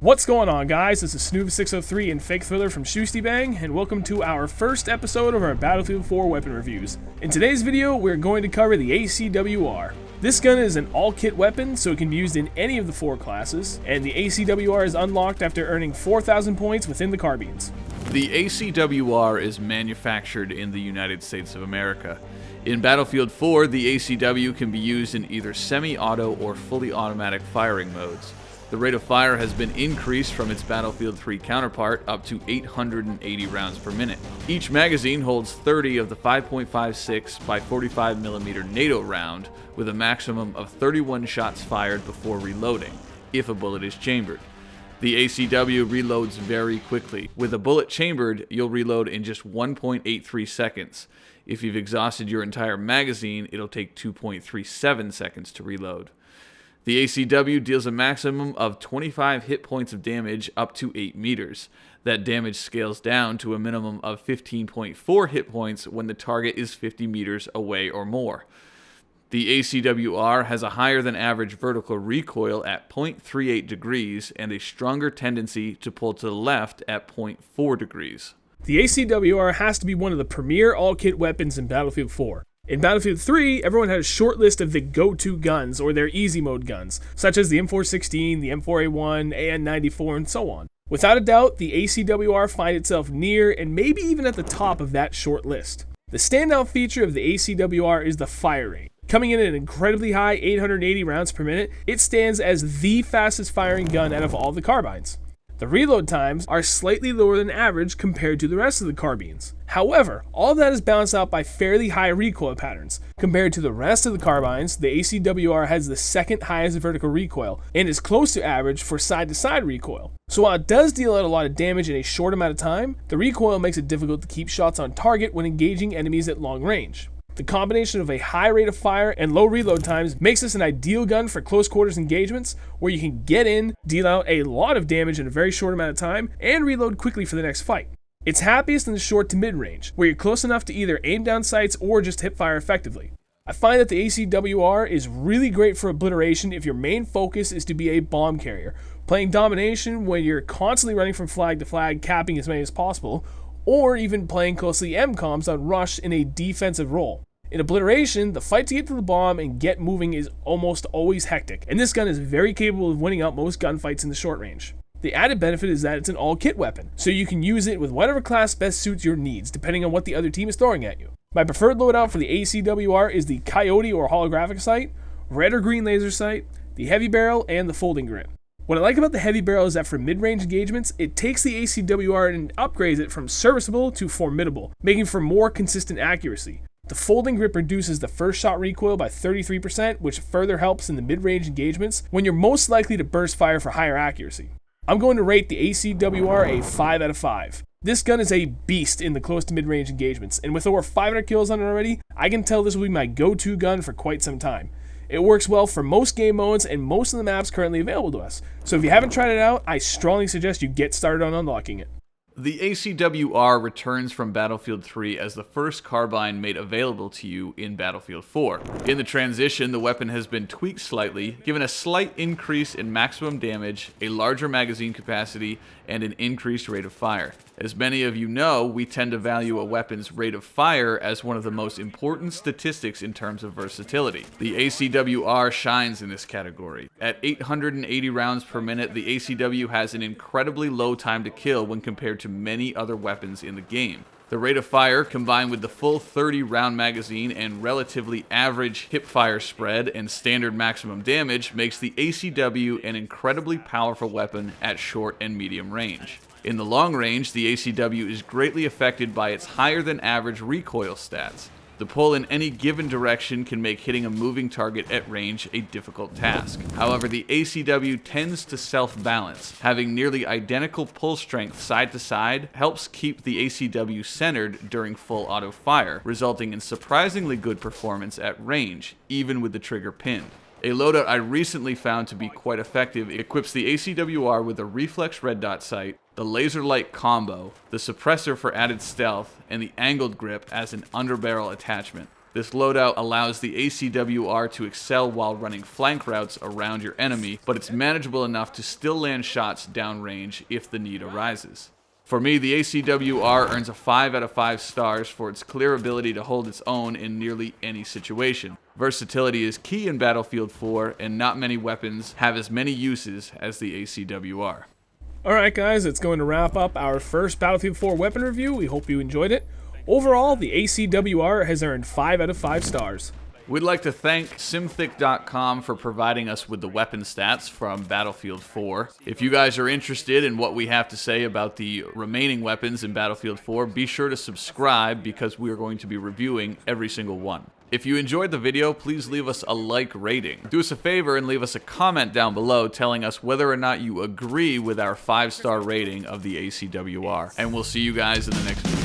What's going on, guys? This is Snoov603 and Fake Thriller from Shustybang, and welcome to our first episode of our Battlefield 4 weapon reviews. In today's video, we're going to cover the ACW-R. This gun is an all-kit weapon, so it can be used in any of the 4 classes, and the ACW-R is unlocked after earning 4,000 points within the carbines. The ACW-R is manufactured in the United States of America. In Battlefield 4, the ACW can be used in either semi-auto or fully automatic firing modes. The rate of fire has been increased from its Battlefield 3 counterpart up to 880 rounds per minute. Each magazine holds 30 of the 5.56 by 45mm NATO round, with a maximum of 31 shots fired before reloading, if a bullet is chambered. The ACW reloads very quickly. With a bullet chambered, you'll reload in just 1.83 seconds. If you've exhausted your entire magazine, it'll take 2.37 seconds to reload. The ACW deals a maximum of 25 hit points of damage up to 8 meters. That damage scales down to a minimum of 15.4 hit points when the target is 50 meters away or more. The ACW-R has a higher than average vertical recoil at 0.38 degrees and a stronger tendency to pull to the left at 0.4 degrees. The ACW-R has to be one of the premier all-kit weapons in Battlefield 4. In Battlefield 3, everyone had a short list of the go-to guns, or their easy mode guns, such as the M416, the M4A1, AN94, and so on. Without a doubt, the ACW-R finds itself near and maybe even at the top of that short list. The standout feature of the ACW-R is the fire rate. Coming in at an incredibly high 880 rounds per minute, it stands as the fastest firing gun out of all the carbines. The reload times are slightly lower than average compared to the rest of the carbines. However, all of that is balanced out by fairly high recoil patterns. Compared to the rest of the carbines, the ACW-R has the second highest vertical recoil and is close to average for side-to-side recoil. So while it does deal out a lot of damage in a short amount of time, the recoil makes it difficult to keep shots on target when engaging enemies at long range. The combination of a high rate of fire and low reload times makes this an ideal gun for close quarters engagements where you can get in, deal out a lot of damage in a very short amount of time, and reload quickly for the next fight. It's happiest in the short to mid range, where you're close enough to either aim down sights or just hip fire effectively. I find that the ACW-R is really great for obliteration if your main focus is to be a bomb carrier, playing domination when you're constantly running from flag to flag, capping as many as possible, or even playing closely MCOMs on rush in a defensive role. In obliteration, the fight to get to the bomb and get moving is almost always hectic, and this gun is very capable of winning out most gunfights in the short range. The added benefit is that it's an all-kit weapon, so you can use it with whatever class best suits your needs, depending on what the other team is throwing at you. My preferred loadout for the ACW-R is the Coyote or holographic sight, red or green laser sight, the heavy barrel, and the folding grip. What I like about the heavy barrel is that for mid-range engagements, it takes the ACW-R and upgrades it from serviceable to formidable, making for more consistent accuracy. The folding grip reduces the first shot recoil by 33%, which further helps in the mid-range engagements when you're most likely to burst fire for higher accuracy. I'm going to rate the ACW-R a 5 out of 5. This gun is a beast in the close to mid-range engagements, and with over 500 kills on it already, I can tell this will be my go-to gun for quite some time. It works well for most game modes and most of the maps currently available to us, so if you haven't tried it out, I strongly suggest you get started on unlocking it. The ACW-R returns from Battlefield 3 as the first carbine made available to you in Battlefield 4. In the transition, the weapon has been tweaked slightly, given a slight increase in maximum damage, a larger magazine capacity, and an increased rate of fire. As many of you know, we tend to value a weapon's rate of fire as one of the most important statistics in terms of versatility. The ACW-R shines in this category. At 880 rounds per minute, the ACW has an incredibly low time to kill when compared to many other weapons in the game. The rate of fire, combined with the full 30-round magazine and relatively average hip-fire spread and standard maximum damage, makes the ACW an incredibly powerful weapon at short and medium range. In the long range, the ACW is greatly affected by its higher-than-average recoil stats. The pull in any given direction can make hitting a moving target at range a difficult task. However, the ACW tends to self-balance. Having nearly identical pull strength side to side helps keep the ACW centered during full auto fire, resulting in surprisingly good performance at range, even with the trigger pinned. A loadout I recently found to be quite effective equips the ACW-R with a reflex red dot sight, the laser light combo, the suppressor for added stealth, and the angled grip as an underbarrel attachment. This loadout allows the ACW-R to excel while running flank routes around your enemy, but it's manageable enough to still land shots downrange if the need arises. For me, the ACW-R earns a 5 out of 5 stars for its clear ability to hold its own in nearly any situation. Versatility is key in Battlefield 4, and not many weapons have as many uses as the ACW-R. Alright guys, it's going to wrap up our first Battlefield 4 weapon review. We hope you enjoyed it. Overall, the ACW-R has earned 5 out of 5 stars. We'd like to thank Simthic.com for providing us with the weapon stats from Battlefield 4. If you guys are interested in what we have to say about the remaining weapons in Battlefield 4, be sure to subscribe because we are going to be reviewing every single one. If you enjoyed the video, please leave us a like rating. Do us a favor and leave us a comment down below telling us whether or not you agree with our 5-star rating of the ACW-R. And we'll see you guys in the next video.